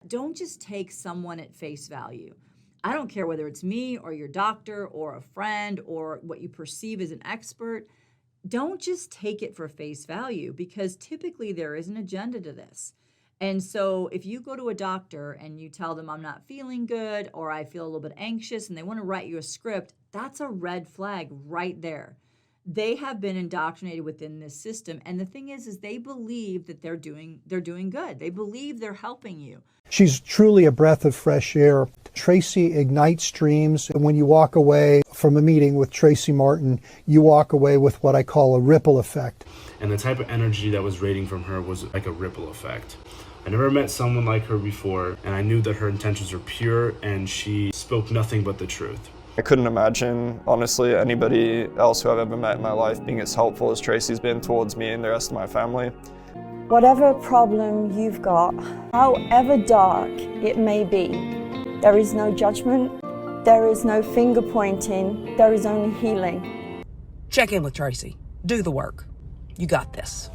Don't just take someone at face value. I don't care whether it's me or your doctor or a friend or what you perceive as an expert. Don't just take it for face value, because typically there is an agenda to this. And so if you go to a doctor and you tell them I'm not feeling good or I feel a little bit anxious and they want to write you a script, that's a red flag right there. They have been indoctrinated within this system. And the thing is they believe that they're doing good. They believe they're helping you. She's truly a breath of fresh air. Tracey ignites dreams. And when you walk away from a meeting with Tracey Martin, you walk away with what I call a ripple effect. And the type of energy that was radiating from her was like a ripple effect. I never met someone like her before, and I knew that her intentions were pure and she spoke nothing but the truth. I couldn't imagine, honestly, anybody else who I've ever met in my life being as helpful as Tracey's been towards me and the rest of my family. Whatever problem you've got, however dark it may be, there is no judgment, there is no finger pointing, there is only healing. Check in with Tracey. Do the work. You got this.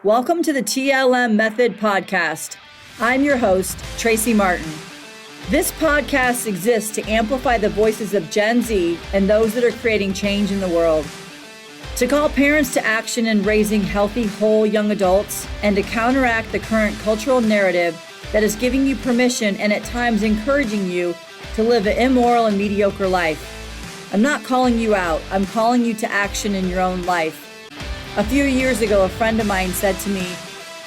Welcome to the TLM Method podcast. I'm your host, Tracey Martin. This podcast exists to amplify the voices of Gen Z and those that are creating change in the world, to call parents to action in raising healthy, whole young adults, and to counteract the current cultural narrative that is giving you permission and at times encouraging you to live an immoral and mediocre life. I'm not calling you out. I'm calling you to action in your own life. A few years ago, a friend of mine said to me,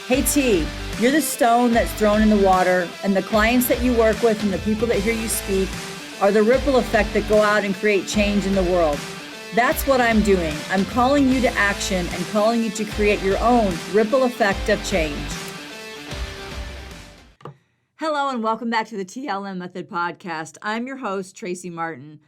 "Hey T, you're the stone that's thrown in the water, and the clients that you work with and the people that hear you speak are the ripple effect that go out and create change in the world." That's what I'm doing. I'm calling you to action and calling you to create your own ripple effect of change. Hello and welcome back to the TLM Method podcast. I'm your host, Tracey Martin.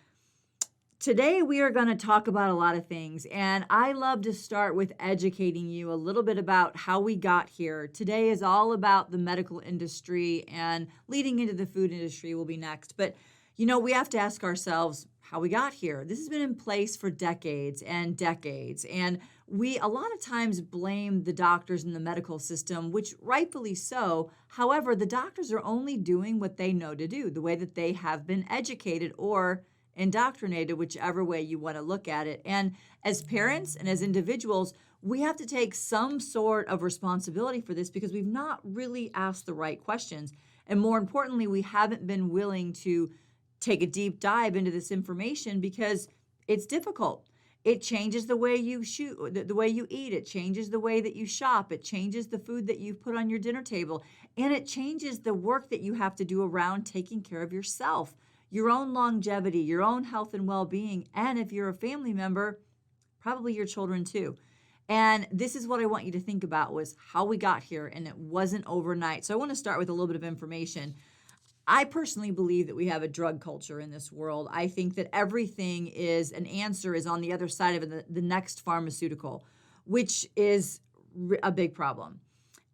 Today we are going to talk about a lot of things, and I love to start with educating you a little bit about how we got here. Today is all about the medical industry, and leading into the food industry will be next. But, we have to ask ourselves how we got here. This has been in place for decades and decades, and we a lot of times blame the doctors in the medical system, which rightfully so. However, the doctors are only doing what they know to do, the way that they have been educated or indoctrinated, whichever way you want to look at it. And as parents and as individuals, we have to take some sort of responsibility for this because we've not really asked the right questions. And more importantly, we haven't been willing to take a deep dive into this information because it's difficult. It changes the way you the way you eat. It changes the way that you shop. It changes the food that you put on your dinner table. And it changes the work that you have to do around taking care of yourself, your own longevity, your own health and well-being, and if you're a family member, probably your children too. And this is what I want you to think about, was how we got here, and it wasn't overnight. So I want to start with a little bit of information. I personally believe that we have a drug culture in this world. I think that everything is an answer is on the other side of the next pharmaceutical, which is a big problem.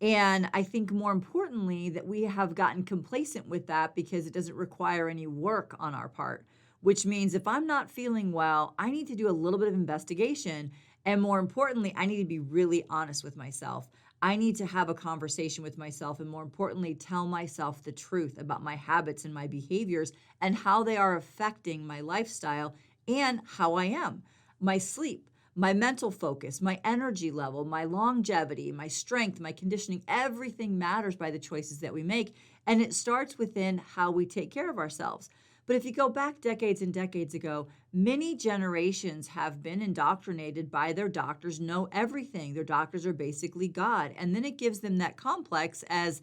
And I think more importantly that we have gotten complacent with that because it doesn't require any work on our part, which means if I'm not feeling well, I need to do a little bit of investigation. And more importantly, I need to be really honest with myself. I need to have a conversation with myself and more importantly, tell myself the truth about my habits and my behaviors and how they are affecting my lifestyle and how I am, my sleep, my mental focus, my energy level, my longevity, my strength, my conditioning. Everything matters by the choices that we make. And it starts within how we take care of ourselves. But if you go back decades and decades ago, many generations have been indoctrinated by their doctors, know everything. Their doctors are basically God. And then it gives them that complex as,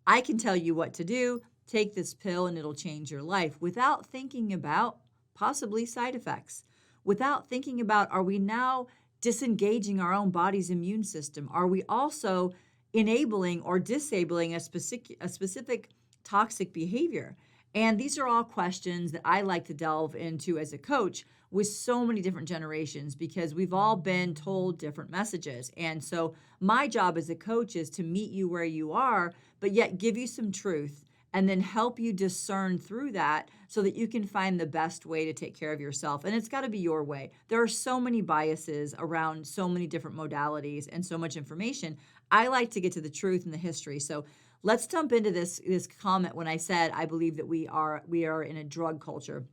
I can tell you what to do, take this pill and it'll change your life, without thinking about possibly side effects, without thinking about, are we now disengaging our own body's immune system? Are we also enabling or disabling a specific toxic behavior? And these are all questions that I like to delve into as a coach with so many different generations because we've all been told different messages. And so my job as a coach is to meet you where you are, but yet give you some truth and then help you discern through that so that you can find the best way to take care of yourself. And it's got to be your way. There are so many biases around so many different modalities and so much information. I like to get to the truth and the history. So let's jump into this comment when I said I believe that we are in a drug culture.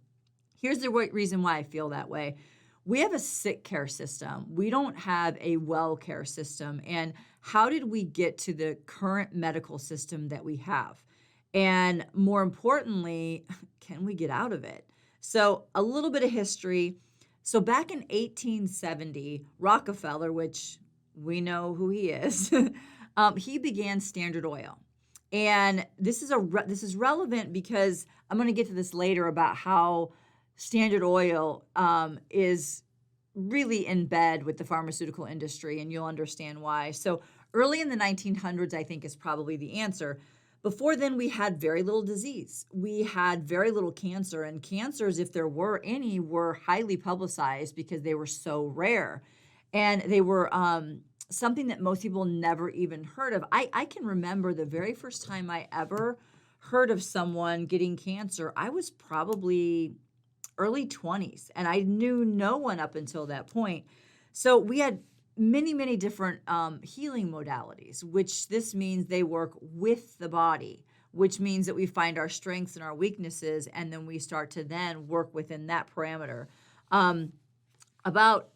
Here's the reason why I feel that way. We have a sick care system. We don't have a well care system. And how did we get to the current medical system that we have? And more importantly, can we get out of it? So a little bit of history. So back in 1870, Rockefeller, which we know who he is, he began Standard Oil. And this is relevant because I'm going to get to this later about how Standard Oil is really in bed with the pharmaceutical industry, and you'll understand why. So early in the 1900s, I think, is probably the answer. Before then, we had very little disease. We had very little cancer, and cancers, if there were any, were highly publicized because they were so rare. And they were something that most people never even heard of. I can remember the very first time I ever heard of someone getting cancer. I was probably early 20s, and I knew no one up until that point. So we had many, many different healing modalities, which this means they work with the body, which means that we find our strengths and our weaknesses, and then we start to then work within that parameter. About,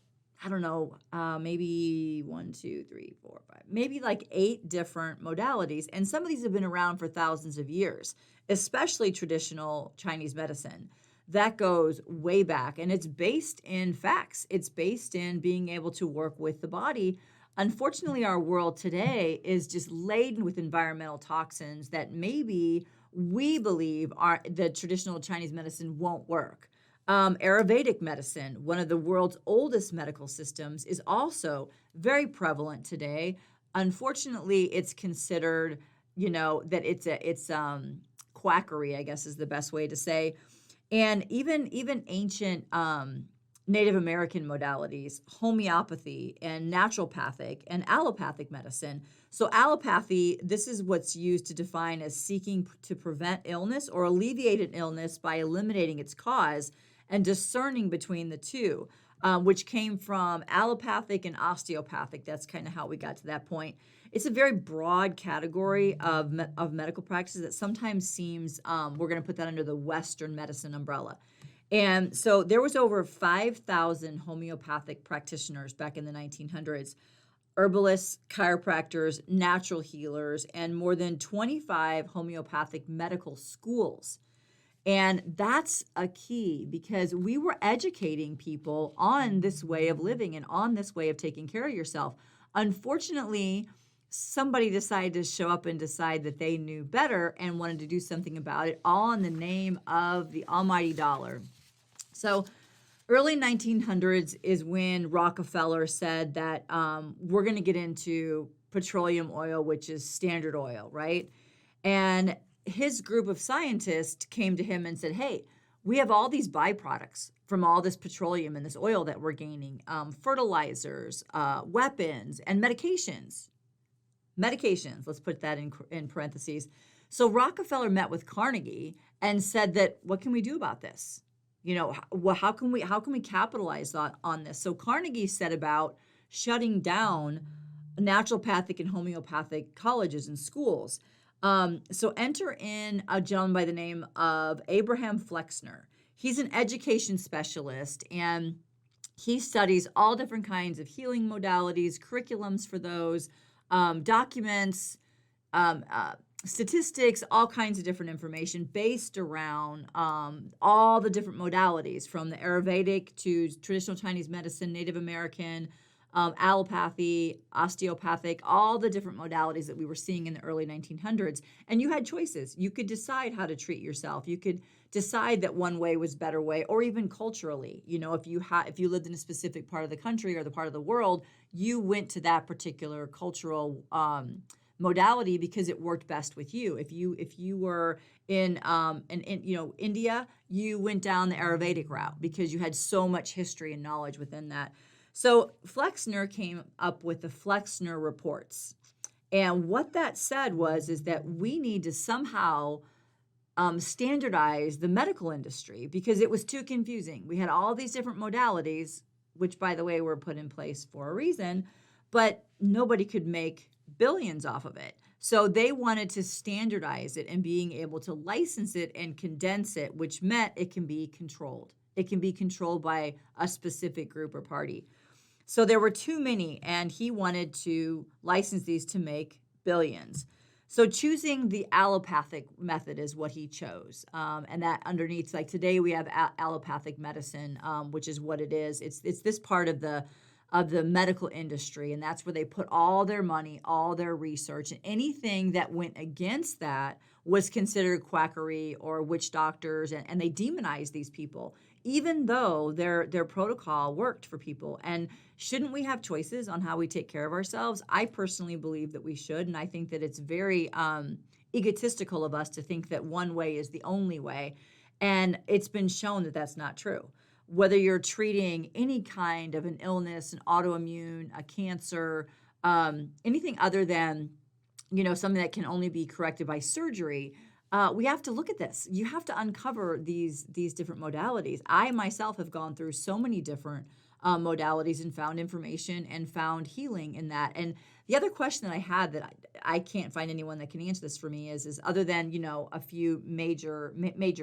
I don't know, maybe 1, 2, 3, 4, 5, maybe like 8 different modalities. And some of these have been around for thousands of years, especially traditional Chinese medicine. That goes way back, and it's based in facts. It's based in being able to work with the body. Unfortunately, our world today is just laden with environmental toxins that maybe we believe are the traditional Chinese medicine won't work. Ayurvedic medicine, one of the world's oldest medical systems, is also very prevalent today. Unfortunately, it's considered, that it's quackery, I guess is the best way to say. And even ancient Native American modalities, homeopathy and naturopathic and allopathic medicine. So allopathy, this is what's used to define as seeking to prevent illness or alleviate an illness by eliminating its cause and discerning between the two, which came from allopathic and osteopathic. That's kind of how we got to that point. It's a very broad category of medical practices that sometimes seems, we're going to put that under the Western medicine umbrella. And so there was over 5,000 homeopathic practitioners back in the 1900s, herbalists, chiropractors, natural healers, and more than 25 homeopathic medical schools. And that's a key because we were educating people on this way of living and on this way of taking care of yourself. Unfortunately, somebody decided to show up and decide that they knew better and wanted to do something about it, all in the name of the almighty dollar. So early 1900s is when Rockefeller said that we're going to get into petroleum oil, which is Standard Oil, right? And his group of scientists came to him and said, hey, we have all these byproducts from all this petroleum and this oil that we're gaining, fertilizers, weapons, and medications. Medications, let's put that in parentheses. So Rockefeller met with Carnegie and said that, what can we do about this? How can we capitalize on this? So Carnegie set about shutting down naturopathic and homeopathic colleges and schools. So enter in a gentleman by the name of Abraham Flexner. He's an education specialist, and he studies all different kinds of healing modalities, curriculums for those, documents, statistics, all kinds of different information based around all the different modalities, from the Ayurvedic to traditional Chinese medicine, Native American, allopathy, osteopathic, all the different modalities that we were seeing in the early 1900s. And you had choices. You could decide how to treat yourself. You could decide that one way was better way, or even culturally. If you lived in a specific part of the country or the part of the world, you went to that particular cultural modality because it worked best with you. If you were in India, you went down the Ayurvedic route because you had so much history and knowledge within that. So Flexner came up with the Flexner reports. And what that said is that we need to somehow standardize the medical industry because it was too confusing. We had all these different modalities, which, by the way, were put in place for a reason, but nobody could make billions off of it. So they wanted to standardize it and being able to license it and condense it, which meant it can be controlled. It can be controlled by a specific group or party. So there were too many, and he wanted to license these to make billions. So choosing the allopathic method is what he chose. And that underneath, like today we have allopathic medicine, which is what it is. It's this part of the medical industry, and that's where they put all their money, all their research, and anything that went against that was considered quackery or witch doctors, and they demonized these people, even though their protocol worked for people. And shouldn't we have choices on how we take care of ourselves? I personally believe that we should, and I think that it's very egotistical of us to think that one way is the only way, and it's been shown that that's not true. Whether you're treating any kind of an illness, an autoimmune, a cancer, anything other than, something that can only be corrected by surgery, we have to look at this. You have to uncover these different modalities. I myself have gone through so many different modalities and found information and found healing in that. And the other question that I had that I can't find anyone that can answer this for me is other than, a few major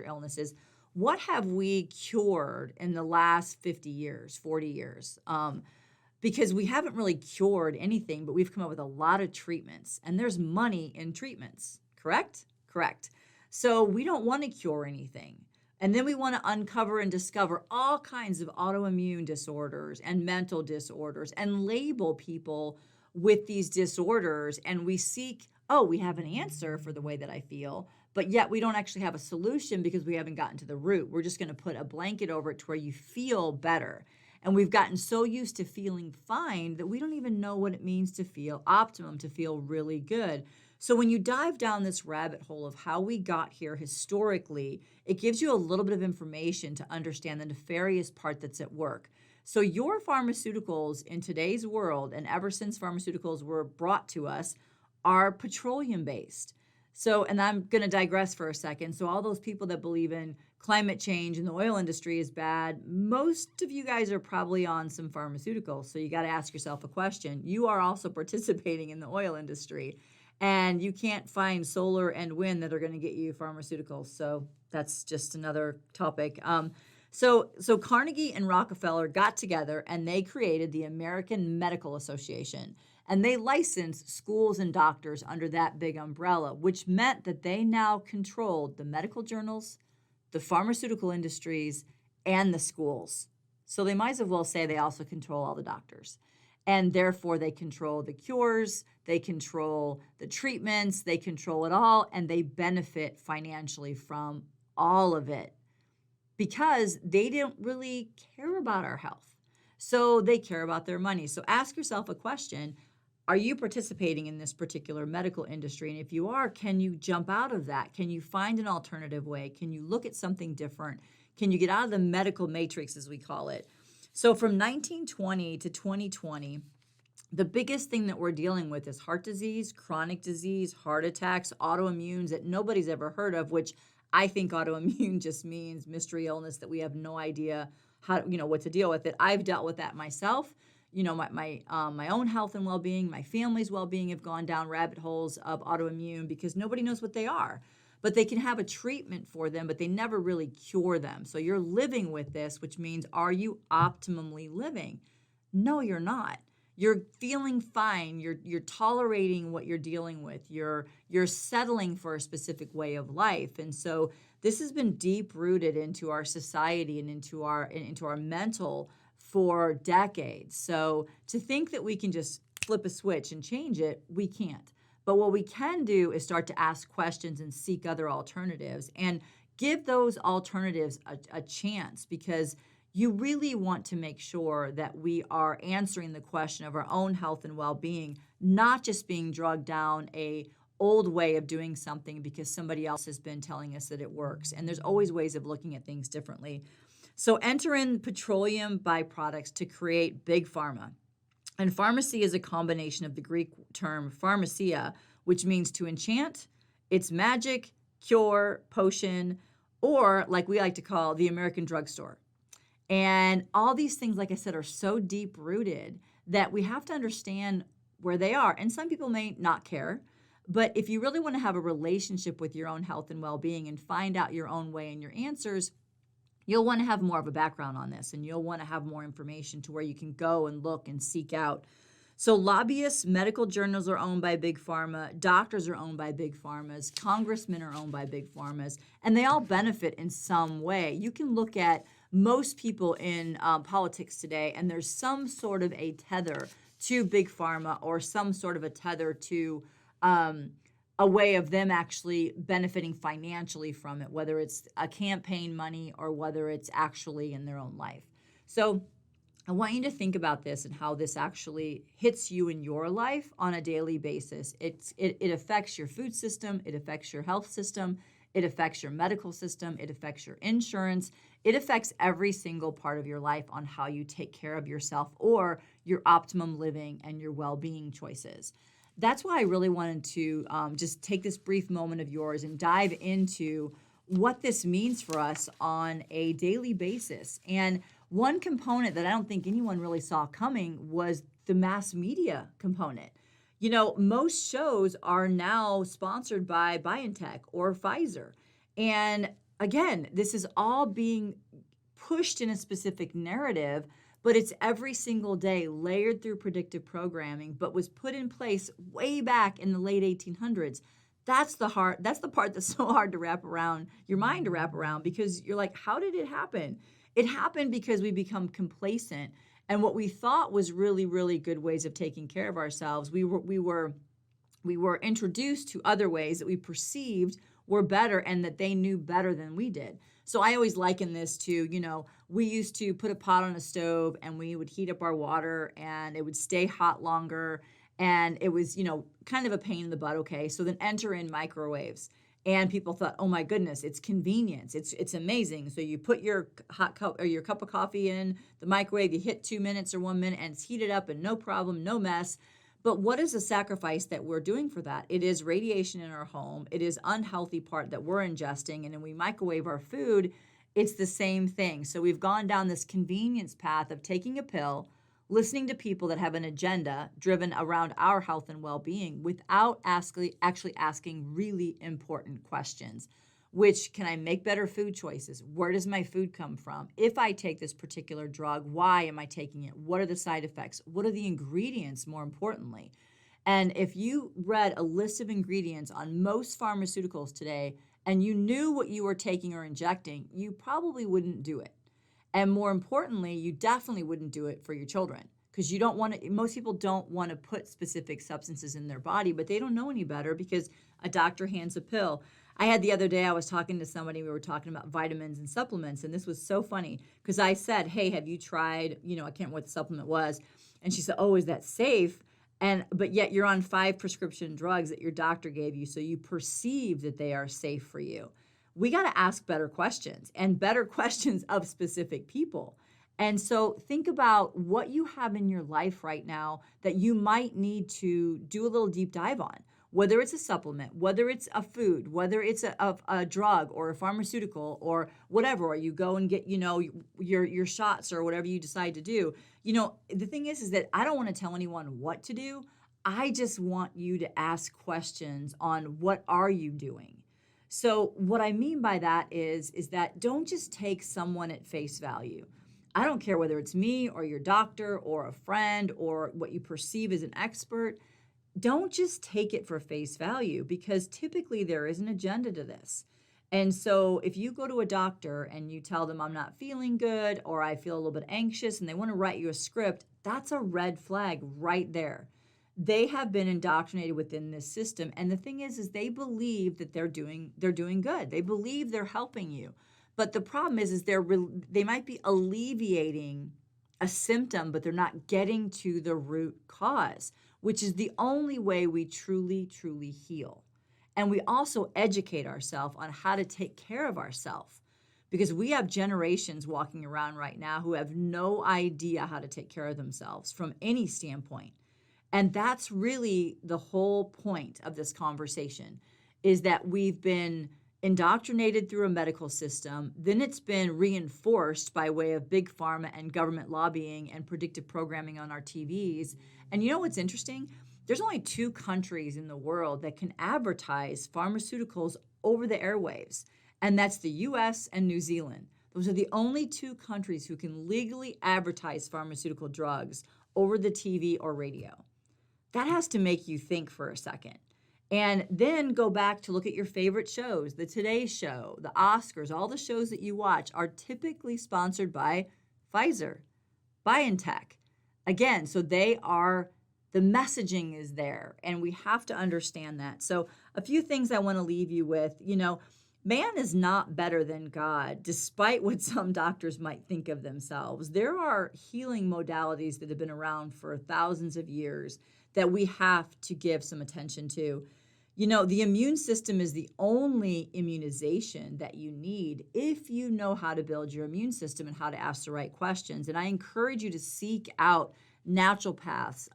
illnesses, what have we cured in the last 50 years, 40 years? Because we haven't really cured anything, but we've come up with a lot of treatments, and there's money in treatments, correct? Correct. So we don't want to cure anything. And then we want to uncover and discover all kinds of autoimmune disorders and mental disorders and label people with these disorders. And we seek, we have an answer for the way that I feel, but yet we don't actually have a solution because we haven't gotten to the root. We're just going to put a blanket over it to where you feel better. And we've gotten so used to feeling fine that we don't even know what it means to feel optimum, to feel really good. So when you dive down this rabbit hole of how we got here historically, it gives you a little bit of information to understand the nefarious part that's at work. So your pharmaceuticals in today's world, and ever since pharmaceuticals were brought to us, are petroleum based. So, and I'm going to digress for a second. So all those people that believe in climate change and the oil industry is bad, most of you guys are probably on some pharmaceuticals. So you got to ask yourself a question. You are also participating in the oil industry, and you can't find solar and wind that are going to get you pharmaceuticals. So that's just another topic. So Carnegie and Rockefeller got together and they created the American Medical Association. And they licensed schools and doctors under that big umbrella, which meant that they now controlled the medical journals, the pharmaceutical industries, and the schools. So they might as well say they also control all the doctors. And therefore, they control the cures, they control the treatments, they control it all, and they benefit financially from all of it because they don't really care about our health. So they care about their money. So ask yourself a question. Are you participating in this particular medical industry? And if you are, can you jump out of that? Can you find an alternative way? Can you look at something different? Can you get out of the medical matrix, as we call it? So from 1920 to 2020, the biggest thing that we're dealing with is heart disease, chronic disease, heart attacks, autoimmunes that nobody's ever heard of, which I think autoimmune just means mystery illness that we have no idea how, what to deal with it. I've dealt with that myself. My own health and well-being, my family's well-being have gone down rabbit holes of autoimmune because nobody knows what they are. But they can have a treatment for them, but they never really cure them. So you're living with this, which means, are you optimally living? No, you're not. You're feeling fine. You're tolerating what you're dealing with. You're settling for a specific way of life. And so this has been deep rooted into our society and into our mental for decades. So to think that we can just flip a switch and change it, we can't. But what we can do is start to ask questions and seek other alternatives and give those alternatives a chance, because you really want to make sure that we are answering the question of our own health and well-being, not just being drugged down a old way of doing something because somebody else has been telling us that it works. And there's always ways of looking at things differently. So enter in petroleum byproducts to create big pharma. And pharmacy is a combination of the Greek term pharmacia, which means to enchant. It's magic, cure, potion, or like we like to call the American drugstore. And all these things, like I said, are so deep rooted that we have to understand where they are. And some people may not care, But if you really want to have a relationship with your own health and well-being and find out your own way and your answers, you'll want to have more of a background on this, and you'll want to have more information to where you can go and look and seek out. So lobbyists, medical journals are owned by big pharma, doctors are owned by big pharmas, congressmen are owned by big pharmas, and they all benefit in some way. You can look at most people in politics today, and there's some sort of a tether to big pharma or some sort of a tether to a way of them actually benefiting financially from it, whether it's a campaign money or whether it's actually in their own life. So I want you to think about this and how this actually hits you in your life on a daily basis. It affects your food system, it affects your health system, it affects your medical system, it affects your insurance, it affects every single part of your life on how you take care of yourself or your optimum living and your well-being choices. That's why I really wanted to just take this brief moment of yours and dive into what this means for us on a daily basis. And one component that I don't think anyone really saw coming was the mass media component. You know, most shows are now sponsored by BioNTech or Pfizer. And again, this is all being pushed in a specific narrative, but it's every single day layered through predictive programming, but was put in place way back in the late 1800s. That's the part that's so hard to wrap around your mind to wrap around, because you're like, how did it happen? It happened because we become complacent, and what we thought was really, really good ways of taking care of ourselves, we were introduced to other ways that we perceived were better and that they knew better than we did. So I always liken this to, you know, we used to put a pot on a stove and we would heat up our water and it would stay hot longer, and it was, you know, kind of a pain in the butt. Okay, so then enter in microwaves. And people thought, oh my goodness, it's convenience. It's amazing. So you put your hot cup or your cup of coffee in the microwave, you hit 2 minutes or 1 minute, and it's heated up and no problem, no mess. But what is the sacrifice that we're doing for that? It is radiation in our home. It is unhealthy part that we're ingesting. And then we microwave our food. It's the same thing. So we've gone down this convenience path of taking a pill, listening to people that have an agenda driven around our health and well-being without actually asking really important questions, which, can I make better food choices? Where does my food come from? If I take this particular drug, why am I taking it? What are the side effects? What are the ingredients, more importantly? And if you read a list of ingredients on most pharmaceuticals today and you knew what you were taking or injecting, you probably wouldn't do it. And more importantly, you definitely wouldn't do it for your children, because you don't want to, most people don't want to put specific substances in their body, but they don't know any better because a doctor hands a pill. I had the other day, I was talking to somebody, we were talking about vitamins and supplements, and this was so funny because I said, hey, have you tried, you know, I can't remember what the supplement was. And she said, oh, is that safe? But yet you're on 5 prescription drugs that your doctor gave you, so you perceive that they are safe for you. We got to ask better questions, and better questions of specific people. And so think about what you have in your life right now that you might need to do a little deep dive on, whether it's a supplement, whether it's a food, whether it's a drug or a pharmaceutical or whatever, or you go and get, you know, your shots or whatever you decide to do. You know, the thing is that I don't want to tell anyone what to do. I just want you to ask questions on what are you doing. So what I mean by that is that don't just take someone at face value. I don't care whether it's me or your doctor or a friend or what you perceive as an expert. Don't just take it for face value, because typically there is an agenda to this. And so if you go to a doctor and you tell them I'm not feeling good or I feel a little bit anxious and they want to write you a script, that's a red flag right there. They have been indoctrinated within this system. And the thing is they believe that they're doing good. They believe they're helping you. But the problem is they might be alleviating a symptom, but they're not getting to the root cause, which is the only way we truly, truly heal. And we also educate ourselves on how to take care of ourselves, because we have generations walking around right now who have no idea how to take care of themselves from any standpoint. And that's really the whole point of this conversation, is that we've been indoctrinated through a medical system, then it's been reinforced by way of big pharma and government lobbying and predictive programming on our TVs. And you know what's interesting? there's only 2 countries in the world that can advertise pharmaceuticals over the airwaves, and that's the US and New Zealand. Those are the only 2 countries who can legally advertise pharmaceutical drugs over the TV or radio. That has to make you think for a second. And then go back to look at your favorite shows, the Today Show, the Oscars, all the shows that you watch are typically sponsored by Pfizer, BioNTech. Again, so the messaging is there, and we have to understand that. So a few things I want to leave you with, man is not better than God, despite what some doctors might think of themselves. There are healing modalities that have been around for thousands of years that we have to give some attention to. The immune system is the only immunization that you need if you know how to build your immune system and how to ask the right questions. And I encourage you to seek out naturopaths,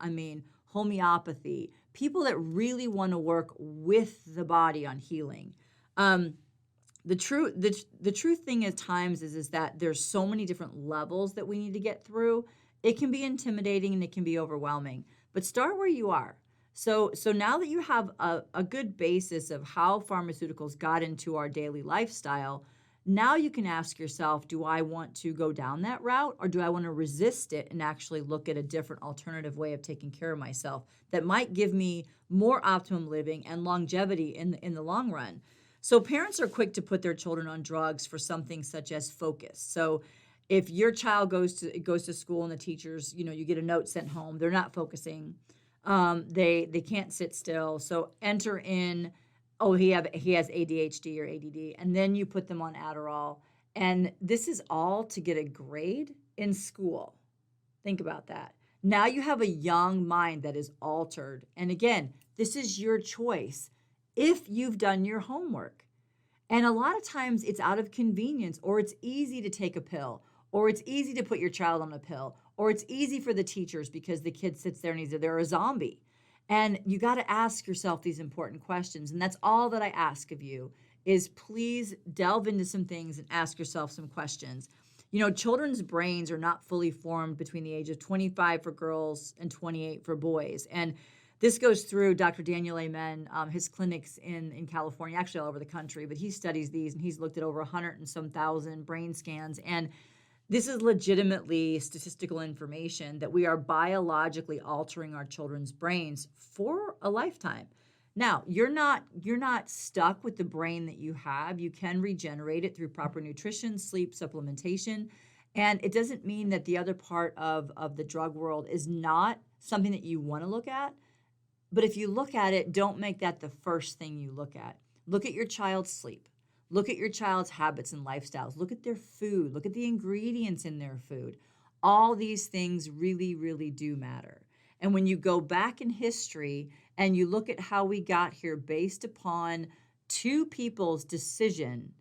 homeopathy, people that really want to work with the body on healing. The true thing at times is that there's so many different levels that we need to get through. It can be intimidating and it can be overwhelming, but start where you are. So now that you have a good basis of how pharmaceuticals got into our daily lifestyle, now you can ask yourself, do I want to go down that route, or do I want to resist it and actually look at a different alternative way of taking care of myself that might give me more optimum living and longevity in the long run? So parents are quick to put their children on drugs for something such as focus. So if your child goes to school and the teachers, you get a note sent home, they're not focusing. They can't sit still. So enter in, he has ADHD or ADD, and then you put them on Adderall. And this is all to get a grade in school. Think about that. Now you have a young mind that is altered. And again, this is your choice if you've done your homework. And a lot of times it's out of convenience, or it's easy to take a pill, or it's easy to put your child on a pill, or it's easy for the teachers because the kid sits there and they're a zombie. And you got to ask yourself these important questions. And that's all that I ask of you is please delve into some things and ask yourself some questions. Children's brains are not fully formed between the age of 25 for girls and 28 for boys. And this goes through Dr. Daniel Amen, his clinics in California, actually all over the country, but he studies these and he's looked at over 100 and some thousand brain scans. And this is legitimately statistical information that we are biologically altering our children's brains for a lifetime. Now, you're not stuck with the brain that you have. You can regenerate it through proper nutrition, sleep, supplementation. And it doesn't mean that the other part of the drug world is not something that you want to look at. But if you look at it, don't make that the first thing you look at. Look at your child's sleep. Look at your child's habits and lifestyles. Look at their food. Look at the ingredients in their food. All these things really, really do matter. And when you go back in history and you look at how we got here based upon 2 people's decision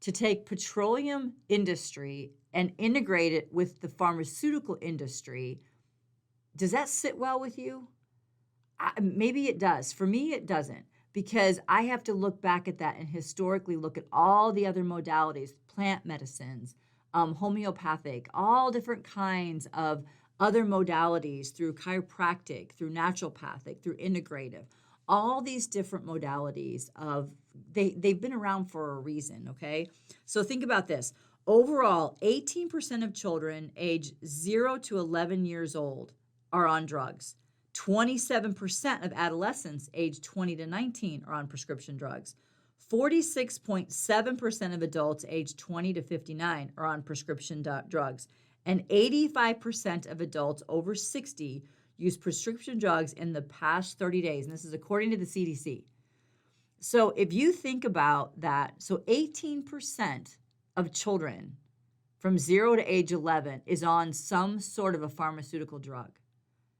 to take petroleum industry and integrate it with the pharmaceutical industry, does that sit well with you? Maybe it does. For me, it doesn't. Because I have to look back at that and historically look at all the other modalities, plant medicines, homeopathic, all different kinds of other modalities through chiropractic, through naturopathic, through integrative, all these different modalities they've been around for a reason, okay? So think about this. Overall, 18% of children age 0 to 11 years old are on drugs. 27% of adolescents aged 20 to 19 are on prescription drugs. 46.7% of adults aged 20 to 59 are on prescription drugs. And 85% of adults over 60 use prescription drugs in the past 30 days. And this is according to the CDC. So if you think about that, so 18% of children from 0 to age 11 is on some sort of a pharmaceutical drug.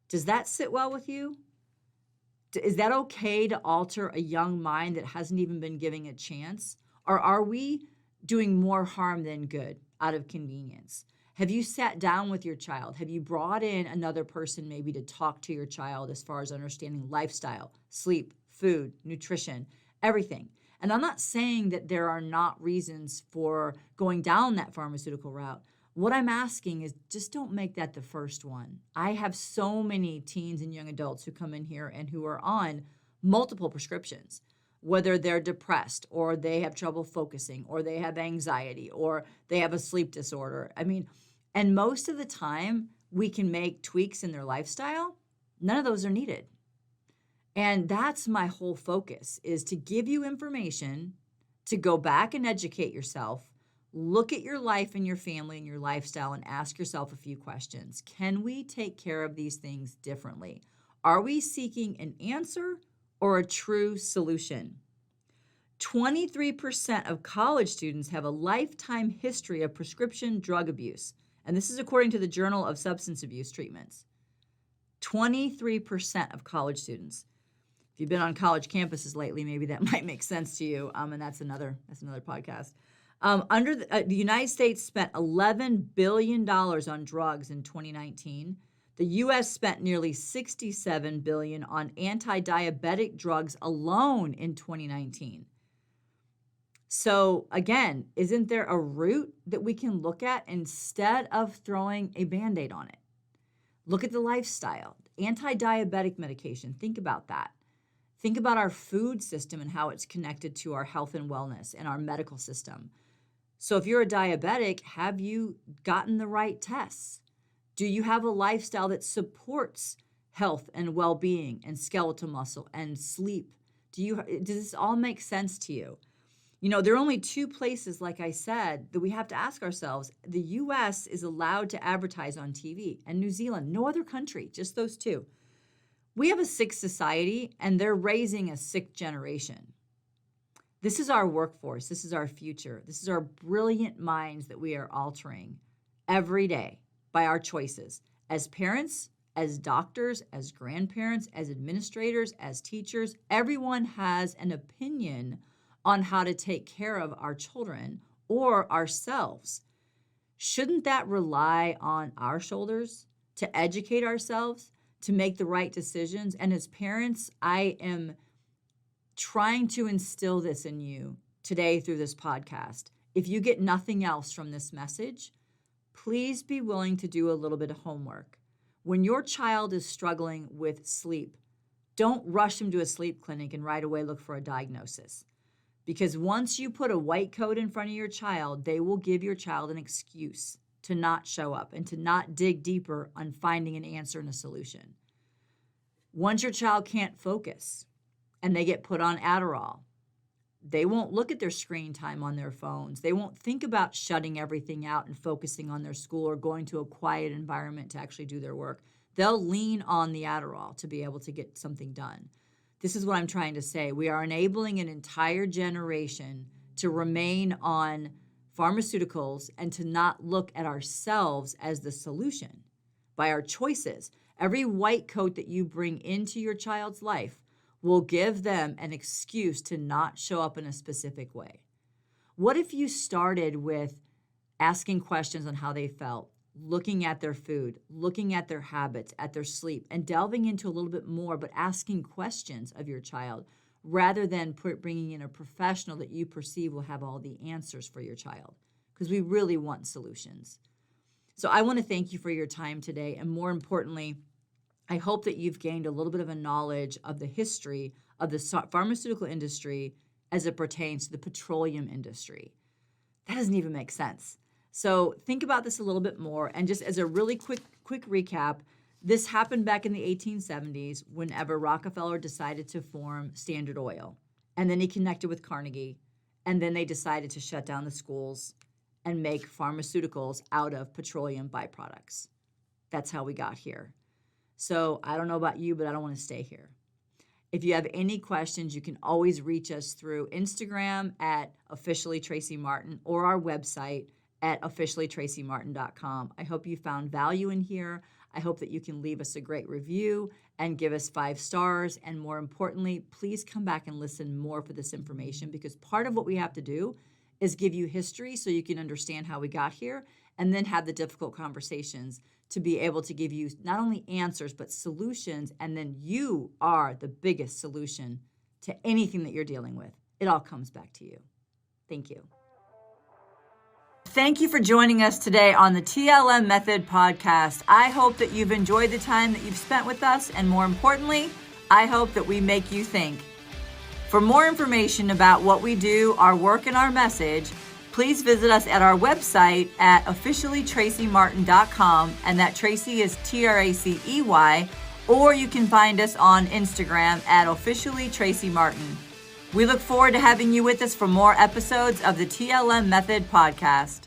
Does that sit well with you? Is that okay to alter a young mind that hasn't even been given a chance? Or are we doing more harm than good out of convenience? Have you sat down with your child? Have you brought in another person maybe to talk to your child as far as understanding lifestyle, sleep, food, nutrition, everything? And I'm not saying that there are not reasons for going down that pharmaceutical route, What I'm asking is just don't make that the first one. I have so many teens and young adults who come in here and who are on multiple prescriptions, whether they're depressed or they have trouble focusing or they have anxiety or they have a sleep disorder. I mean, and most of the time we can make tweaks in their lifestyle. None of those are needed. And that's my whole focus, is to give you information to go back and educate yourself. Look at your life and your family and your lifestyle and ask yourself a few questions. Can we take care of these things differently? Are we seeking an answer or a true solution? 23% of college students have a lifetime history of prescription drug abuse. And this is according to the Journal of Substance Abuse Treatments. 23% of college students. If you've been on college campuses lately, maybe that might make sense to you. And that's another podcast. The United States spent $11 billion on drugs in 2019. The U.S. spent nearly $67 billion on anti-diabetic drugs alone in 2019. So again, isn't there a route that we can look at instead of throwing a Band-Aid on it? Look at the lifestyle. Anti-diabetic medication, think about that. Think about our food system and how it's connected to our health and wellness and our medical system. So if you're a diabetic, have you gotten the right tests? Do you have a lifestyle that supports health and well-being and skeletal muscle and sleep? Does this all make sense to you? You know, there are only two places, like I said, that we have to ask ourselves. The U.S. is allowed to advertise on TV, and New Zealand, no other country, just those two. We have a sick society, and they're raising a sick generation. This is our workforce. This is our future. This is our brilliant minds that we are altering every day by our choices as parents, as doctors, as grandparents, as administrators, as teachers. Everyone has an opinion on how to take care of our children or ourselves. Shouldn't that rely on our shoulders to educate ourselves, to make the right decisions? And as parents, I am trying to instill this in you today through this podcast. If you get nothing else from this message, please be willing to do a little bit of homework. When your child is struggling with sleep, don't rush them to a sleep clinic and right away look for a diagnosis. Because once you put a white coat in front of your child, they will give your child an excuse to not show up and to not dig deeper on finding an answer and a solution. Once your child can't focus and they get put on Adderall, they won't look at their screen time on their phones. They won't think about shutting everything out and focusing on their school or going to a quiet environment to actually do their work. They'll lean on the Adderall to be able to get something done. This is what I'm trying to say. We are enabling an entire generation to remain on pharmaceuticals and to not look at ourselves as the solution by our choices. Every white coat that you bring into your child's life will give them an excuse to not show up in a specific way. What if you started with asking questions on how they felt, looking at their food, looking at their habits, at their sleep, and delving into a little bit more, but asking questions of your child rather than bringing in a professional that you perceive will have all the answers for your child, because we really want solutions. So I want to thank you for your time today, and more importantly, I hope that you've gained a little bit of a knowledge of the history of the pharmaceutical industry as it pertains to the petroleum industry. That doesn't even make sense. So think about this a little bit more. And just as a really quick recap, this happened back in the 1870s whenever Rockefeller decided to form Standard Oil. And then he connected with Carnegie. And then they decided to shut down the schools and make pharmaceuticals out of petroleum byproducts. That's how we got here. So I don't know about you, but I don't want to stay here. If you have any questions, you can always reach us through Instagram at officially Tracey Martin or our website at officiallytraceymartin.com. I hope you found value in here. I hope that you can leave us a great review and give us 5 stars. And more importantly, please come back and listen more for this information, because part of what we have to do is give you history so you can understand how we got here, and then have the difficult conversations to be able to give you not only answers, but solutions. And then you are the biggest solution to anything that you're dealing with. It all comes back to you. Thank you. Thank you for joining us today on the TLM Method podcast. I hope that you've enjoyed the time that you've spent with us, and more importantly, I hope that we make you think. For more information about what we do, our work, and our message, please visit us at our website at officiallytraceymartin.com, and that Tracey is Tracey, or you can find us on Instagram at officiallytraceymartin. We look forward to having you with us for more episodes of the TLM Method podcast.